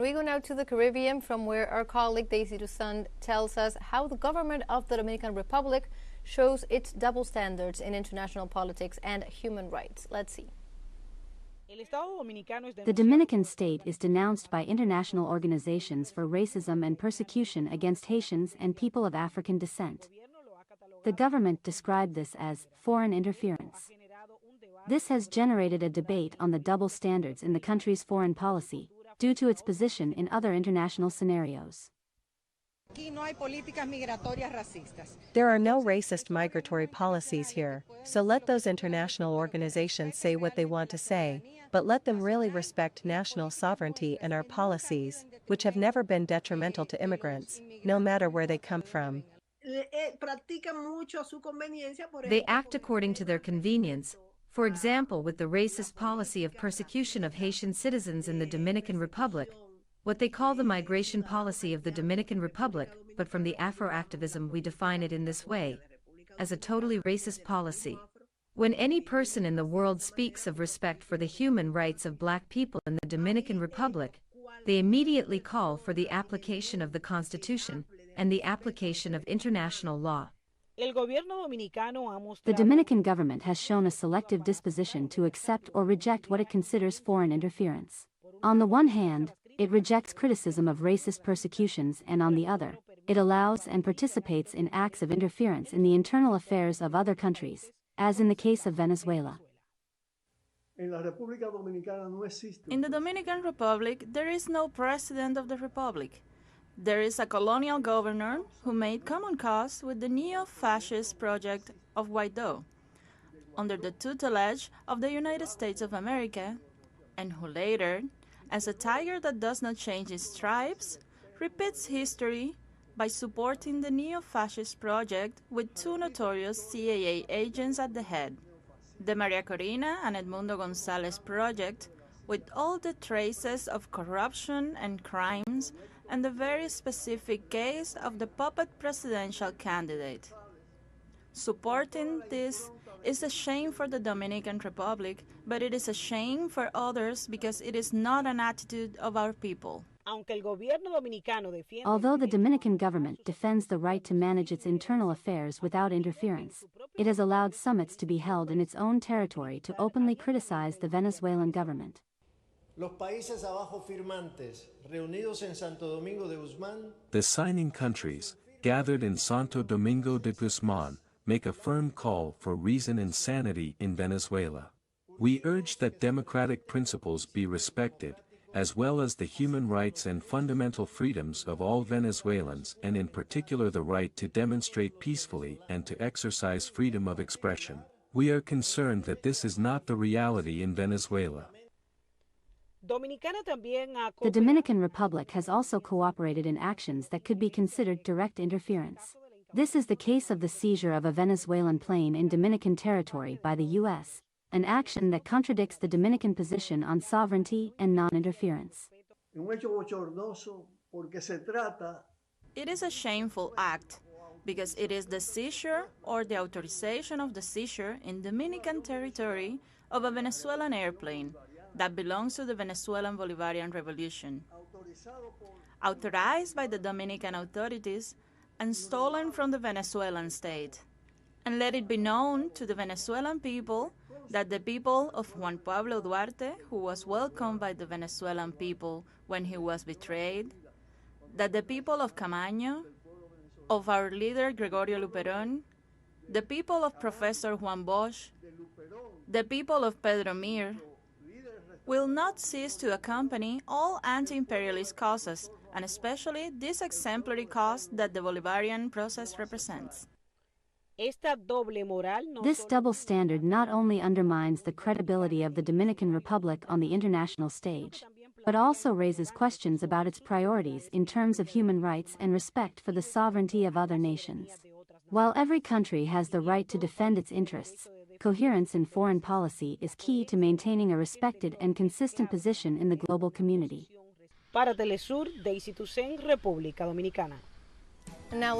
We go now to the Caribbean, from where our colleague Daisy Toussaint tells us how the government of the Dominican Republic shows its double standards in international politics and human rights. Let's see. The Dominican state is denounced by international organizations for racism and persecution against Haitians and people of African descent. The government described this as foreign interference. This has generated a debate on the double standards in the country's foreign policy, due to its position in other international scenarios. There are no racist migratory policies here, so let those international organizations say what they want to say, but let them really respect national sovereignty and our policies, which have never been detrimental to immigrants, no matter where they come from. They act according to their convenience, for example with the racist policy of persecution of Haitian citizens in the Dominican Republic, what they call the migration policy of the Dominican Republic, but from the Afro-activism we define it in this way, as a totally racist policy. When any person in the world speaks of respect for the human rights of black people in the Dominican Republic, they immediately call for the application of the Constitution and the application of international law. The Dominican government has shown a selective disposition to accept or reject what it considers foreign interference. On the one hand, it rejects criticism of racist persecutions, and on the other, it allows and participates in acts of interference in the internal affairs of other countries, as in the case of Venezuela. In the Dominican Republic, there is no president of the republic. There is a colonial governor who made common cause with the neo-fascist project of Guaidó, under the tutelage of the United States of America, and who later, as a tiger that does not change its stripes, repeats history by supporting the neo-fascist project with two notorious CIA agents at the head. The Maria Corina and Edmundo González project, with all the traces of corruption and crimes, and the very specific case of the puppet presidential candidate. Supporting this is a shame for the Dominican Republic, but it is a shame for others because it is not an attitude of our people. Although the Dominican government defends the right to manage its internal affairs without interference, it has allowed summits to be held in its own territory to openly criticize the Venezuelan government. The signing countries, gathered in Santo Domingo de Guzman, make a firm call for reason and sanity in Venezuela. We urge that democratic principles be respected, as well as the human rights and fundamental freedoms of all Venezuelans, and in particular the right to demonstrate peacefully and to exercise freedom of expression. We are concerned that this is not the reality in Venezuela. The Dominican Republic has also cooperated in actions that could be considered direct interference. This is the case of the seizure of a Venezuelan plane in Dominican territory by the U.S., an action that contradicts the Dominican position on sovereignty and non-interference. It is a shameful act, because it is the seizure or the authorization of the seizure in Dominican territory of a Venezuelan airplane that belongs to the Venezuelan Bolivarian Revolution, authorized by the Dominican authorities and stolen from the Venezuelan state. And let it be known to the Venezuelan people that the people of Juan Pablo Duarte, who was welcomed by the Venezuelan people when he was betrayed, that the people of Camaño, of our leader Gregorio Luperón, the people of Professor Juan Bosch, the people of Pedro Mir, will not cease to accompany all anti-imperialist causes, and especially this exemplary cause that the Bolivarian process represents. This double standard not only undermines the credibility of the Dominican Republic on the international stage, but also raises questions about its priorities in terms of human rights and respect for the sovereignty of other nations. While every country has the right to defend its interests, coherence in foreign policy is key to maintaining a respected and consistent position in the global community. Para teleSUR, Daisy Toussaint, República Dominicana. And now